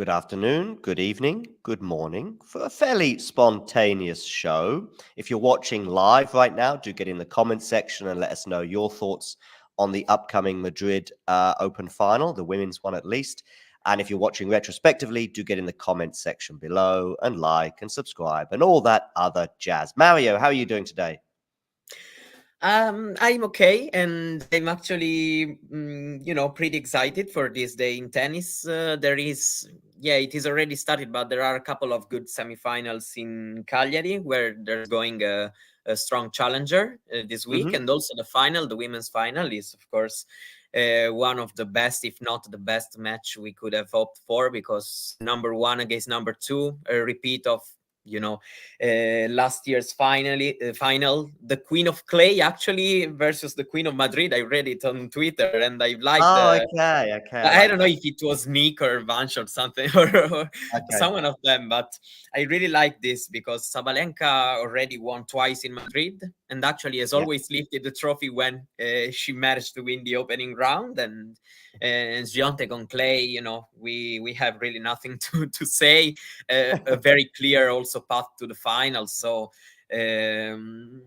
good afternoon, good evening, good morning for a fairly spontaneous show. If you're watching live right now, do get in the comments section and let us know your thoughts on the upcoming Madrid Open final, the women's one at least. And if you're watching retrospectively, do get in the comments section below and like and subscribe and all that other jazz. Mario, how are you doing today? I'm okay, and I'm actually, pretty excited for this day in tennis. It is already started, but there are a couple of good semifinals in Cagliari where there's going a strong challenger this week, and also the final, the women's final, is of course one of the best, if not the best match we could have hoped for, because number one against number two, a repeat of last year's final, the Queen of Clay actually versus the Queen of Madrid. I read it on Twitter and I liked Oh, okay. I I like don't know that. if it was Nick or Vanch or something or Okay. someone of them, but I really like this because Sabalenka already won twice in Madrid and actually has Yeah. always lifted the trophy when she managed to win the opening round. And Swiatek on clay, we have really nothing to say. A very clear also path to the final. So I'm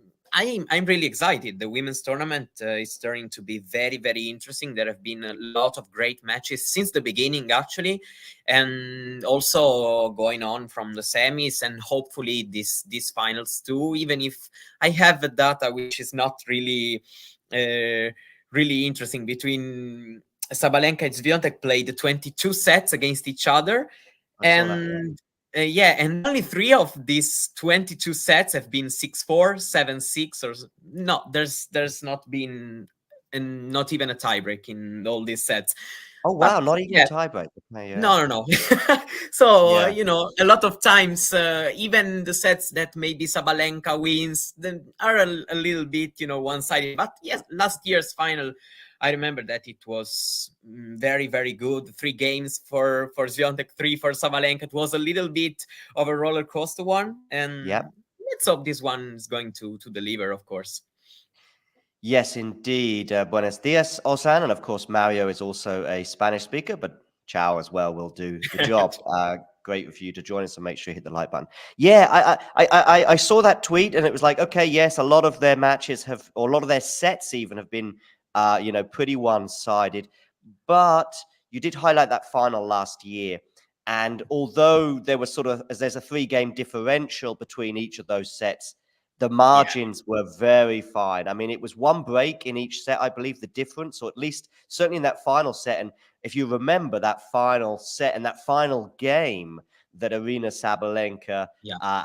really excited. The women's tournament is turning to be very, very interesting. There have been a lot of great matches since the beginning, actually, and also going on from the semis and hopefully these finals too. Even if I have the data, which is not really really interesting, between Sabalenka and Swiatek played 22 sets against each other, I saw that. Yeah. and only 3 of these 22 sets have been 6-4, 7-6, or no. There's not been, and not even a tiebreak in all these sets. Oh, But wow. Not even a yeah, tiebreak. Okay, yeah. no. So Yeah. a lot of times, even the sets that maybe Sabalenka wins then are a little bit one-sided. But yes, last year's final, I remember that it was very, very good. 3 games for Swiatek, 3 for Sabalenka. It was a little bit of a roller coaster one, Yep. and let's hope this one is going to deliver, of course. Yes, indeed. Buenos dias, Ozan. And of course, Mario is also a Spanish speaker, but ciao as well will do the job. Great for you to join us, and make sure you hit the like button. Yeah, I saw that tweet and it was like, okay, yes, a lot of their matches have, or a lot of their sets even have been, pretty one-sided. But you did highlight that final last year. And although there was there's a 3-game differential between each of those sets, the Yeah. margins were very fine. I mean, it was 1 break in each set, I believe, the difference, or at least certainly in that final set. And if you remember that final set and that final game that Aryna Sabalenka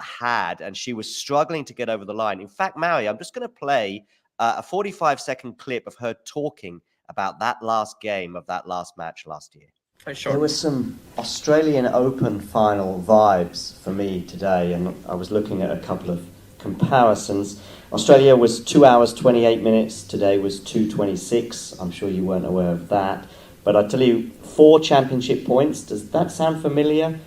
had, and she was struggling to get over the line. In fact, Mario, I'm just going to play a 45-second clip of her talking about that last game of that last match last year. Sure. There were some Australian Open final vibes for me today, and I was looking at a couple of comparisons. Australia was 2 hours 28 minutes. Today was 2:26. I'm sure you weren't aware of that, but I tell you, 4 championship points. Does that sound familiar?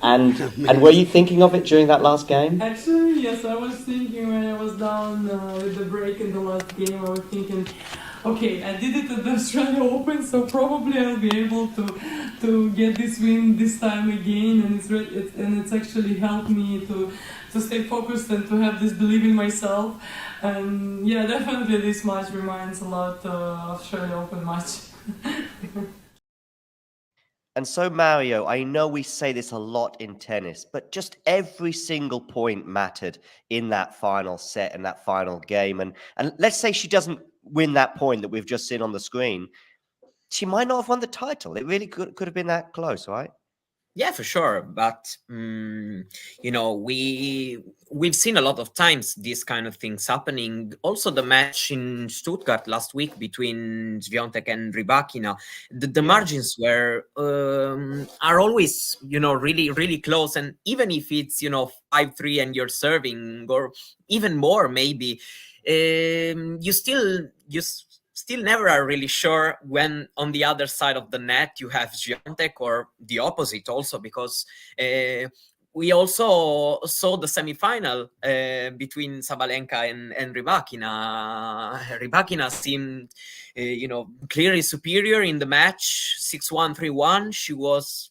And were you thinking of it during that last game? Actually, yes, I was thinking when I was down with the break in the last game. I was thinking, okay, I did it at the Australian Open, so probably I'll be able to get this win this time again, and it's actually helped me to stay focused and to have this belief in myself. And yeah, definitely this match reminds a lot of Australian Open match. And so, Mario, I know we say this a lot in tennis, but just every single point mattered in that final set and that final game. And let's say she doesn't win that point that we've just seen on the screen, she might not have won the title. It really could have been that close, right? Yeah, for sure. But we've seen a lot of times these kind of things happening. Also, the match in Stuttgart last week between Swiatek and Rybakina, the margins were are always really, really close. And even if it's 5-3 and you're serving, or even more maybe, you still never are really sure when on the other side of the net you have Swiatek, or the opposite also, because we also saw the semifinal between Sabalenka and Rybakina. Rybakina seemed, clearly superior in the match, 6-1, 3-1. She was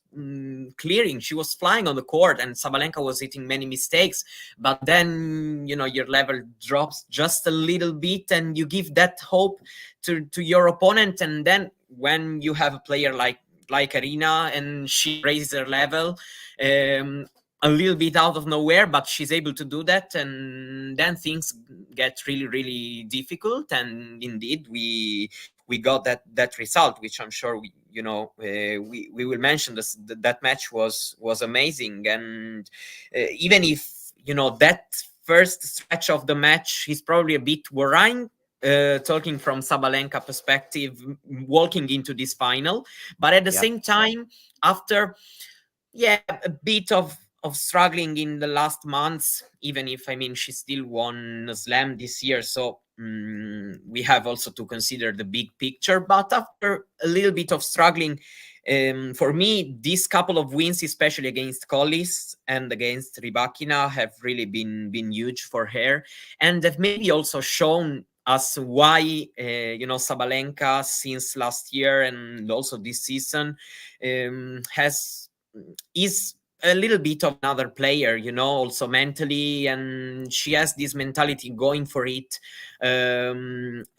clearing, she was flying on the court, and Sabalenka was hitting many mistakes. But then, your level drops just a little bit, and you give that hope to your opponent. And then when you have a player like Aryna, and she raises her level a little bit out of nowhere, but she's able to do that, and then things get really, really difficult. And indeed, we got that result, which I'm sure we will mention. That match was amazing. And even if that first stretch of the match is probably a bit worrying, talking from Sabalenka perspective, walking into this final, but at the same time, after a bit of struggling in the last months, even if she still won a slam this year, so we have also to consider the big picture. But after a little bit of struggling, for me, these couple of wins, especially against Collis and against Rybakina, have really been huge for her, and have maybe also shown us why Sabalenka, since last year and also this season, is a little bit of another player, also mentally, and she has this mentality going for it a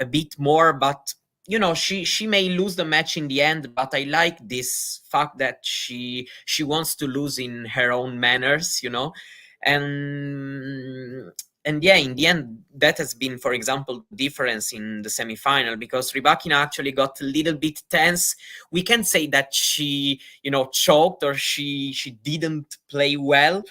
bit more. But she may lose the match in the end, but I like this fact that she wants to lose in her own manners, and in the end, that has been, for example, the difference in the semifinal, because Rybakina actually got a little bit tense. We can say that she, choked, or she didn't play well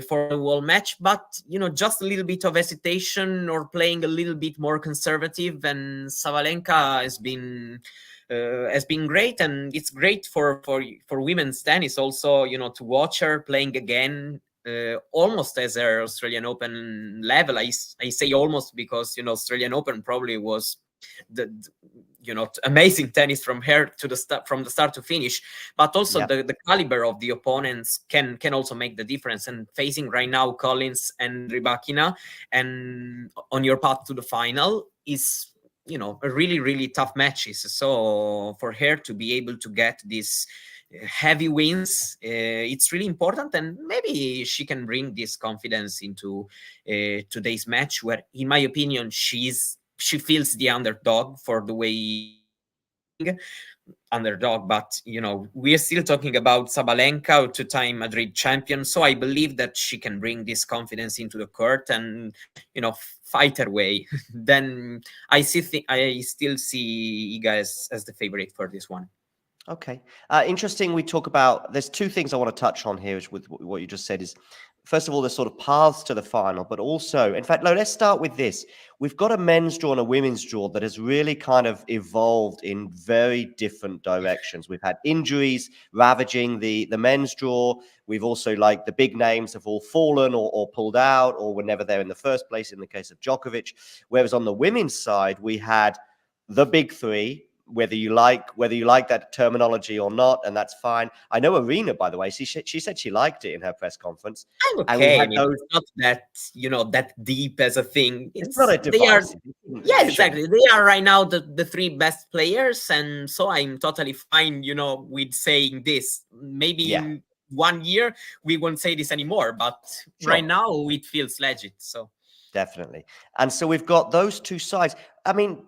for the whole match, but just a little bit of hesitation, or playing a little bit more conservative. And Sabalenka has been great, and it's great for women's tennis also, to watch her playing again. Almost as her Australian Open level. I say almost because Australian Open probably was the amazing tennis from her to from the start to finish, but also the caliber of the opponents can also make the difference. And facing right now Collins and Rybakina, and on your path to the final, is a really, really tough matches. So for her to be able to get this heavy wins, it's really important, and maybe she can bring this confidence into today's match, where, in my opinion, she feels the underdog for the way underdog. But we are still talking about Sabalenka, two-time Madrid champion, so I believe that she can bring this confidence into the court and fight her way. Then I still see Iga as the favorite for this one. Okay. Interesting. We talk about, there's two things I want to touch on here with what you just said is, first of all, the sort of paths to the final, but also, in fact, no, let's start with this. We've got a men's draw and a women's draw that has really kind of evolved in very different directions. We've had injuries ravaging the men's draw. We've also, like, the big names have all fallen or pulled out, or were never there in the first place in the case of Djokovic. Whereas on the women's side, we had the big three, whether you like that terminology or not, and that's fine. I know Aryna, by the way, she said she liked it in her press conference. I'm okay. It's not that that deep as a thing. It's not a device. Exactly. They are right now the three best players, and so I'm totally fine, with saying this. Maybe in 1 year we won't say this anymore, but right now it feels legit. So definitely. And so we've got those two sides. I mean,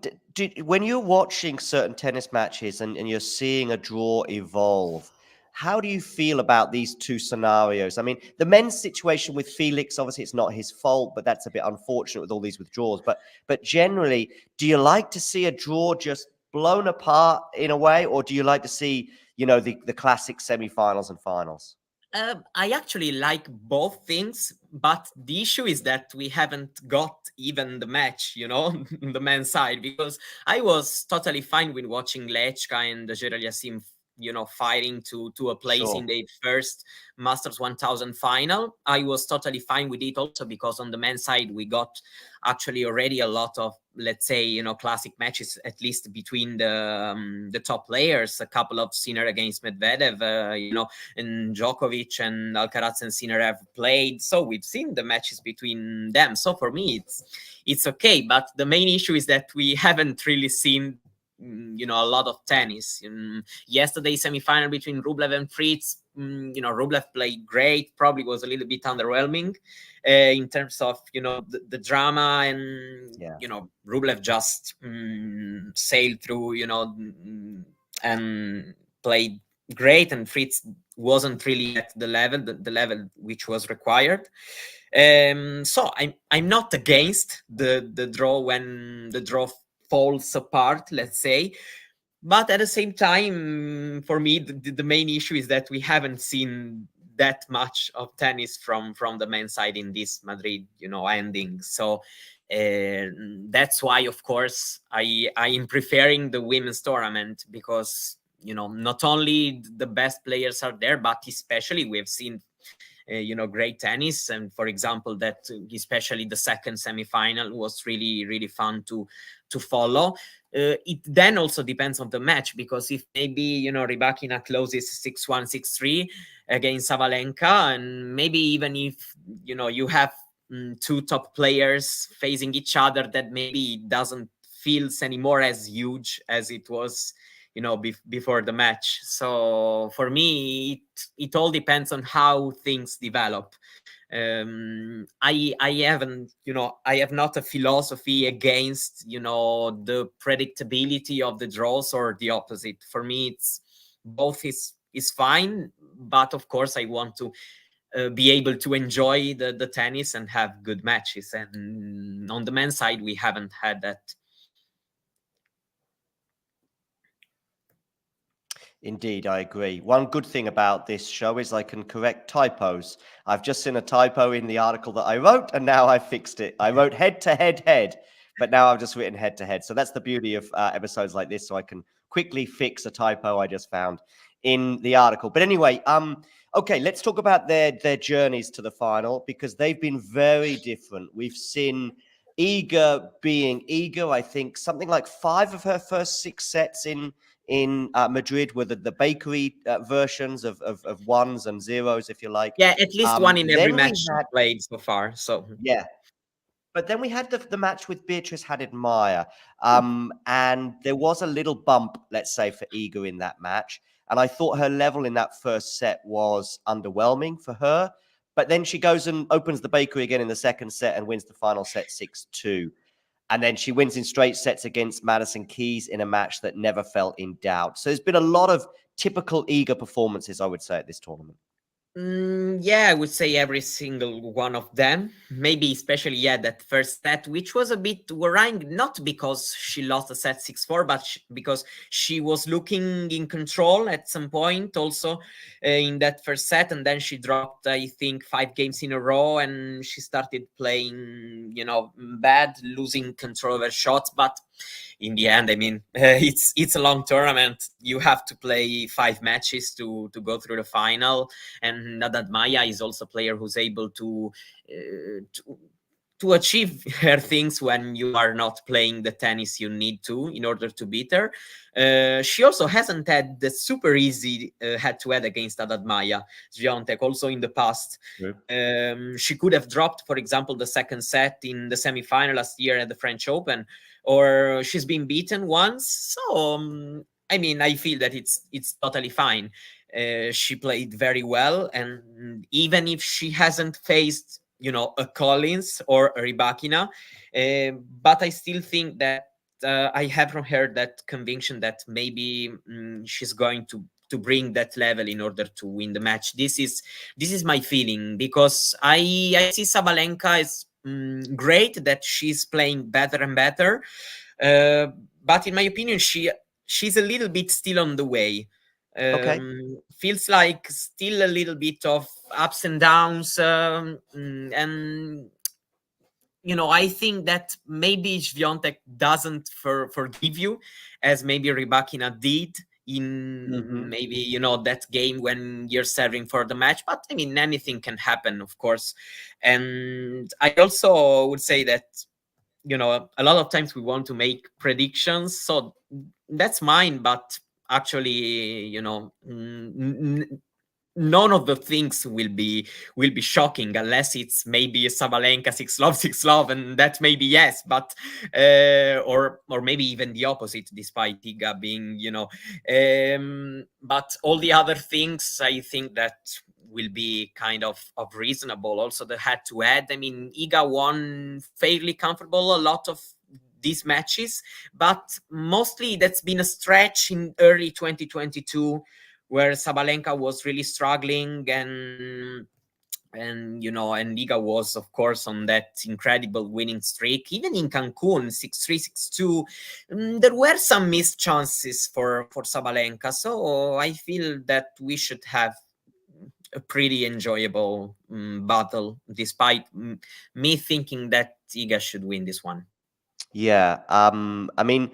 when you're watching certain tennis matches and you're seeing a draw evolve, how do you feel about these two scenarios? I mean, the men's situation with Felix, obviously it's not his fault, but that's a bit unfortunate with all these withdrawals. But generally, do you like to see a draw just blown apart in a way, or do you like to see, the classic semifinals and finals? I actually like both things, but the issue is that we haven't got even the match, the men's side, because I was totally fine with watching Lechka and Gerald Yassim fighting to a place Sure. in the first Masters 1000 final. I was totally fine with it also because on the men's side we got actually already a lot of, let's say, classic matches, at least between the top players. A couple of Sinner against Medvedev, and Djokovic and Alcaraz and Sinner have played, so we've seen the matches between them. So for me it's okay, but the main issue is that we haven't really seen a lot of tennis. Yesterday semi-final between Rublev and Fritz, Rublev played great, probably was a little bit underwhelming in terms of the drama, and Rublev just sailed through, and played great, and Fritz wasn't really at the level which was required. So I'm not against the draw when the draw falls apart, let's say, but at the same time, for me, the main issue is that we haven't seen that much of tennis from the men's side in this Madrid ending. So that's why, of course, I am preferring the women's tournament, because not only the best players are there, but especially we have seen great tennis. And for example, that especially the second semi-final was really, really fun to follow. It then also depends on the match, because if maybe Rybakina closes 6-1, 6-3 against Sabalenka, and maybe even if you have two top players facing each other, that maybe it doesn't feels anymore as huge as it was before the match. So for me, it all depends on how things develop. I haven't, I have not a philosophy against, the predictability of the draws or the opposite. For me, it's both is fine, but of course I want to be able to enjoy the tennis and have good matches. And on the men's side, we haven't had that. Indeed, I agree. One good thing about this show is I can correct typos. I've just seen a typo in the article that I wrote, and now I fixed it. I wrote head to head head, but now I've just written head to head. So that's the beauty of episodes like this. So I can quickly fix a typo I just found in the article. But anyway, okay, let's talk about their journeys to the final, because they've been very different. We've seen Iga being Iga. I think something like 5 of her first 6 sets in Madrid were the bakery versions of ones and zeros, if you like. Yeah, at least one in every match played so far. So yeah. But then we had the match with Beatrice Haddad-Maia, and there was a little bump, let's say, for Iga in that match. And I thought her level in that first set was underwhelming for her. But then she goes and opens the bakery again in the second set and wins the final set 6-2. And then she wins in straight sets against Madison Keys in a match that never felt in doubt. So there's been a lot of typical Iga performances, I would say, at this tournament. Yeah, I would say every single one of them. Maybe especially, that first set, which was a bit worrying, not because she lost a set 6-4, but because she was looking in control at some point also in that first set. And then she dropped, I think, 5 games in a row, and she started playing, bad, losing control of her shots. But in the end, I mean, it's a long tournament. You have to play 5 matches to go through the final. And Haddad-Maia is also a player who's able to achieve her things when you are not playing the tennis you need to in order to beat her. She also hasn't had the super easy head-to-head against Haddad-Maia, Swiatek, also in the past. Yeah. She could have dropped, for example, the second set in the semi-final last year at the French Open, or she's been beaten once. So, I mean, I feel that it's totally fine. She played very well, and even if she hasn't faced a Collins or a Rybakina, but I still think that I have from her that conviction that maybe she's going to bring that level in order to win the match. This is my feeling, because I see Sabalenka is great, that she's playing better and better, but in my opinion she's a little bit still on the way. Okay. Feels like still a little bit of ups and downs, and I think that maybe Swiatek doesn't forgive you as maybe Rybakina did in maybe, you know, that game when you're serving for the match. But I mean, anything can happen, of course. And I also would say that, you know, a lot of times we want to make predictions, so that's mine, but actually, you know, none of the things will be shocking, unless it's maybe a Sabalenka 6-love, and that maybe yes, but or maybe even the opposite, despite Iga being, you know, but all the other things, I think that will be kind of reasonable. Also, the head-to-head, I mean, Iga won fairly comfortable a lot of these matches, but mostly that's been a stretch in early 2022 where Sabalenka was really struggling, and you know, and Iga was, of course, on that incredible winning streak. Even in Cancun, 6-3, 6-2, there were some missed chances for Sabalenka. So I feel that we should have a pretty enjoyable battle, despite me thinking that Iga should win this one. Yeah. I mean,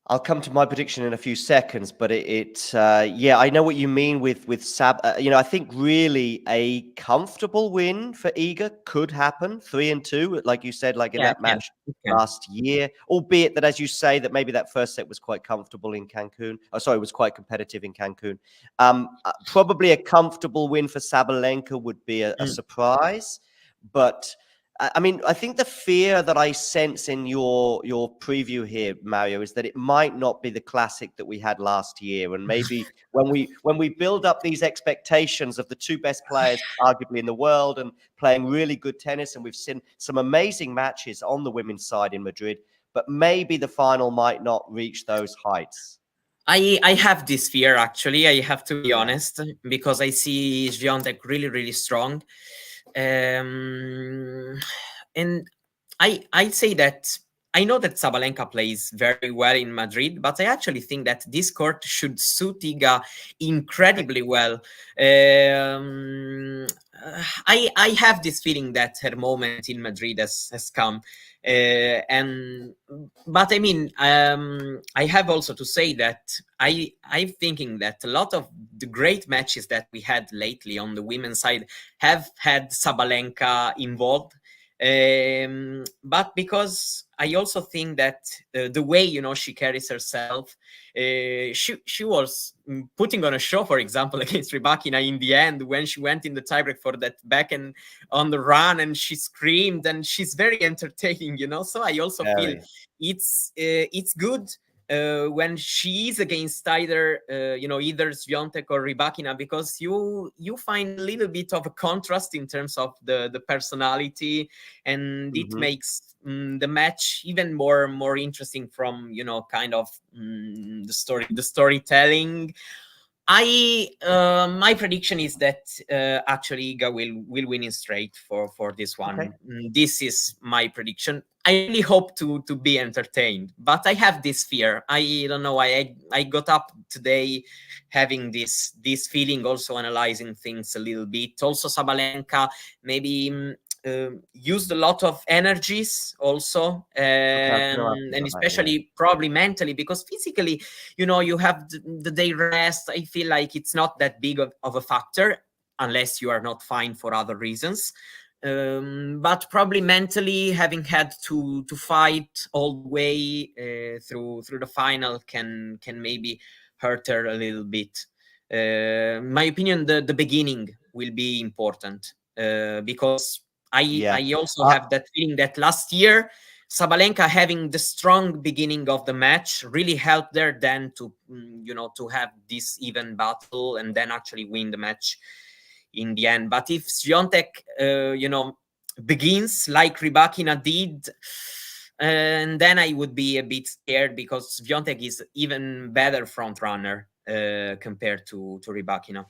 I'll come to my prediction in a few seconds, but yeah, I know what you mean with Sab. You know, I think really a comfortable win for Iga could happen, 3-2, like you said, like in Yeah, that match it can. last year. Albeit that, as you say, that maybe that first set was quite comfortable in Cancun. Oh, sorry, it was quite competitive in Cancun. Probably a comfortable win for Sabalenka would be a surprise, but. I mean, I think the fear that I sense in your preview here, Mario, is that it might not be the classic that we had last year, and maybe when we build up these expectations of the two best players, arguably in the world, and playing really good tennis, and we've seen some amazing matches on the women's side in Madrid, but maybe the final might not reach those heights. I have this fear, actually. I have to be honest, because I see Swiatek really, really strong. And I'd say that I know that Sabalenka plays very well in Madrid, but I actually think that this court should suit Iga incredibly well. I have this feeling that her moment in Madrid has come. But I mean, I have also to say that I'm thinking that a lot of the great matches that we had lately on the women's side have had Sabalenka involved. But because I also think that the way, you know, she carries herself, she was putting on a show, for example, against Rybakina in the end, when she went in the tiebreak for that back and on the run, and she screamed, and she's very entertaining, you know. So I also feel it's good when she is against either either Swiatek or Rybakina, because you find a little bit of a contrast in terms of the personality, and it makes the match even more interesting from, you know, kind of the storytelling. My prediction is that actually Iga will win in straight for this one. Okay. This is my prediction. I really hope to be entertained, but I have this fear. I don't know. I got up today having this feeling, also analyzing things a little bit. Also, Sabalenka maybe used a lot of energies also, and especially probably mentally, because physically, you know, you have the day rest. I feel like it's not that big of a factor, unless you are not fine for other reasons. But probably mentally, having had to fight all the way through the final can maybe hurt her a little bit. My opinion, the beginning will be important, because I also have that feeling that last year Sabalenka having the strong beginning of the match really helped her then to to have this even battle and then actually win the match in the end. But if Swiatek begins like Rybakina did, and then I would be a bit scared, because Swiatek is even better front runner compared to Rybakina.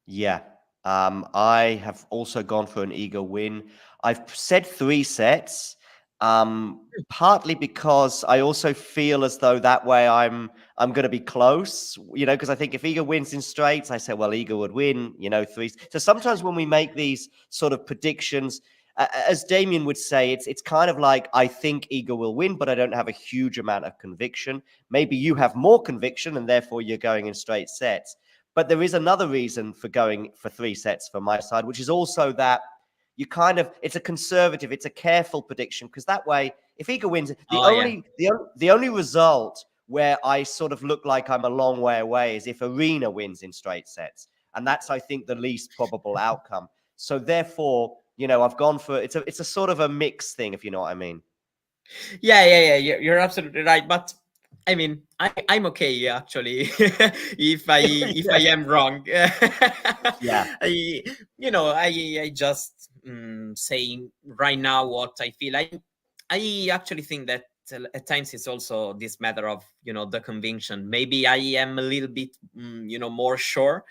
Yeah. I have also gone for an Iga win. I've said 3 sets, partly because I also feel as though that way I'm going to be close, because I think if Iga wins in straights, I say, well, Iga would win, 3. So sometimes when we make these sort of predictions, as Damien would say, it's kind of like, I think Iga will win, but I don't have a huge amount of conviction. Maybe you have more conviction, and therefore you're going in straight sets. But there is another reason for going for 3 sets from my side, which is also that you kind of, it's a conservative, it's a careful prediction, because that way, if Iga wins, the only result where I sort of look like I'm a long way away is if Aryna wins in straight sets. And that's, I think, the least probable outcome. So therefore, I've gone for, it's a sort of a mixed thing, if you know what I mean. Yeah. You're absolutely right. But I mean, I'm okay actually if I am wrong. Yeah. I just saying right now what I feel. I actually think that at times it's also this matter of the conviction. Maybe I am a little bit more sure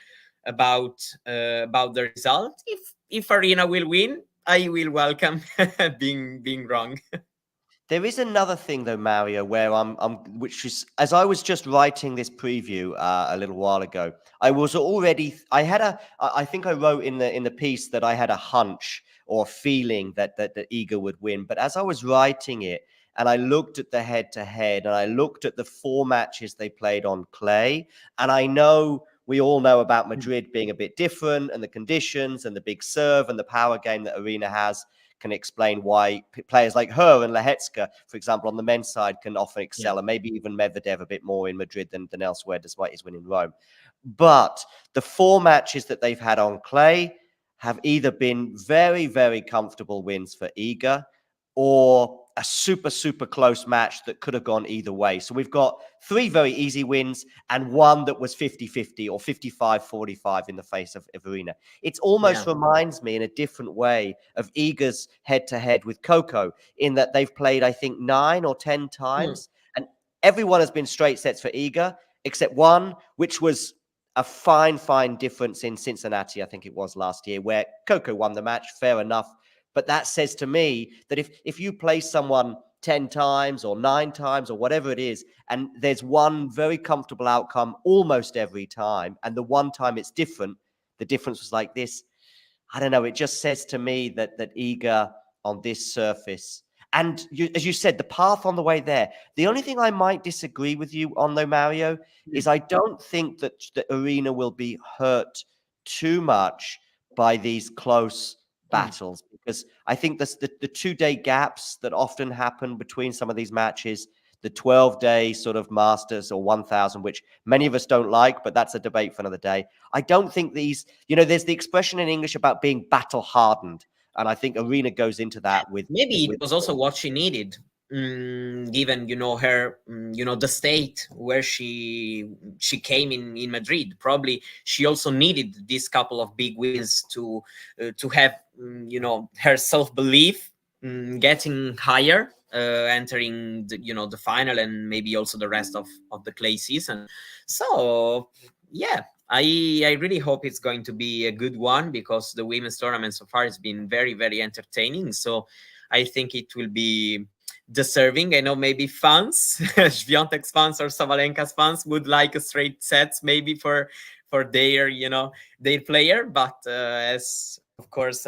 about the result. If Aryna will win, I will welcome being wrong. There is another thing though, Mario, where which is, as I was just writing this preview a little while ago, I think I wrote in the piece that I had a hunch or feeling that Iga would win. But as I was writing it, and I looked at the head-to-head, and I looked at the 4 matches they played on clay, and we all know about Madrid being a bit different, and the conditions, and the big serve, and the power game that Aryna has can explain why players like her and Lehetska, for example, on the men's side, can often excel, and maybe even Medvedev a bit more in Madrid than elsewhere, despite his win in Rome. But the 4 matches that they've had on clay have either been very, very comfortable wins for Iga, or a super, super close match that could have gone either way. So we've got 3 very easy wins and 1 that was 50-50 or 55-45 in the face of Aryna. It almost reminds me in a different way of Iga's head-to-head with Coco, in that they've played, I think, 9 or 10 times. And everyone has been straight sets for Iga, except one, which was a fine difference in Cincinnati, I think it was last year, where Coco won the match, fair enough. But that says to me that if you play someone 10 times or 9 times or whatever it is, and there's one very comfortable outcome almost every time, and the one time it's different, the difference was like this, I don't know, it just says to me that Iga on this surface, and as you said, the path on the way there, the only thing I might disagree with you on, though, Mario, is I don't think that Aryna will be hurt too much by these close battles, because I think the 2-day gaps that often happen between some of these matches, the 12-day sort of Masters or 1,000, which many of us don't like, but that's a debate for another day. I don't think these, there's the expression in English about being battle hardened, and I think Aryna goes into that with maybe it was also what she needed. Given her the state where she came in Madrid, probably she also needed this couple of big wins to have her self-belief getting higher, entering the final, and maybe also the rest of the clay season. So I really hope it's going to be a good one, because the women's tournament so far has been very, very entertaining. So I think it will be deserving. I know maybe fans, Swiatek's fans or Sabalenka's fans, would like a straight sets maybe for their their player, but as of course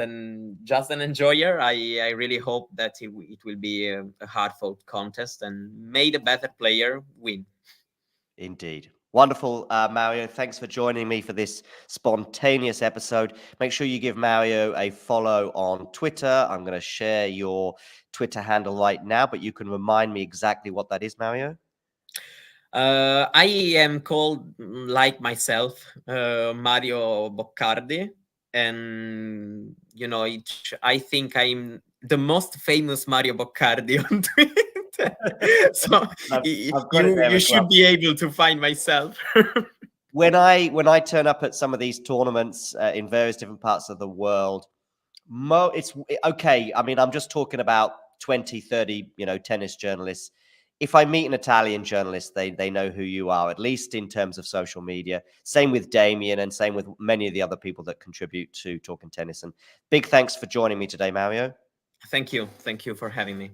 just an enjoyer, I really hope that it will be a hard fought contest, and may the better player win. Indeed. Wonderful, Mario. Thanks for joining me for this spontaneous episode. Make sure you give Mario a follow on Twitter. I'm going to share your Twitter handle right now, but you can remind me exactly what that is, Mario. I am called, like myself, Mario Boccardi, and I think I'm the most famous Mario Boccardi on Twitter. So you should be able to find myself. When I turn up at some of these tournaments in various different parts of the world, it's okay. I mean, I'm just talking about 20, 30, tennis journalists. If I meet an Italian journalist, they know who you are, at least in terms of social media. Same with Damien, and same with many of the other people that contribute to Talking Tennis. And big thanks for joining me today, Mario. Thank you for having me.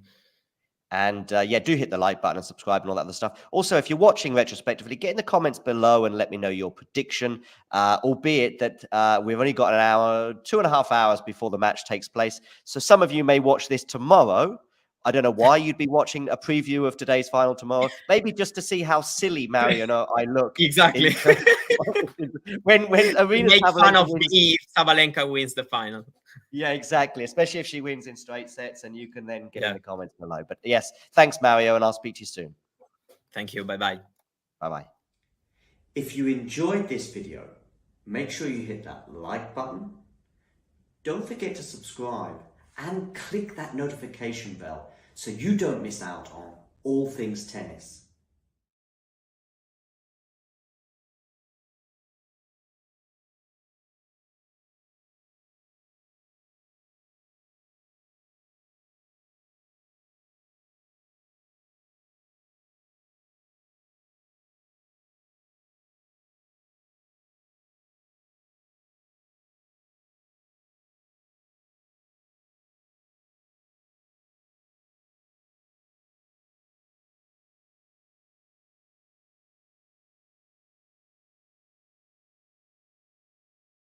And yeah, do hit the like button and subscribe and all that other stuff. Also, if you're watching retrospectively, get in the comments below and let me know your prediction, albeit that we've only got an hour, 2.5 hours before the match takes place. So some of you may watch this tomorrow. I don't know why you'd be watching a preview of today's final tomorrow. Maybe just to see how silly Mario and I look. Exactly. when Aryna Make fun of wins. me if Sabalenka wins the final. Yeah, exactly. Especially if she wins in straight sets, and you can then get in Yeah. the comments below. But yes, thanks, Mario, and I'll speak to you soon. Thank you. Bye-bye. Bye-bye. If you enjoyed this video, make sure you hit that like button. Don't forget to subscribe and click that notification bell so you don't miss out on all things tennis.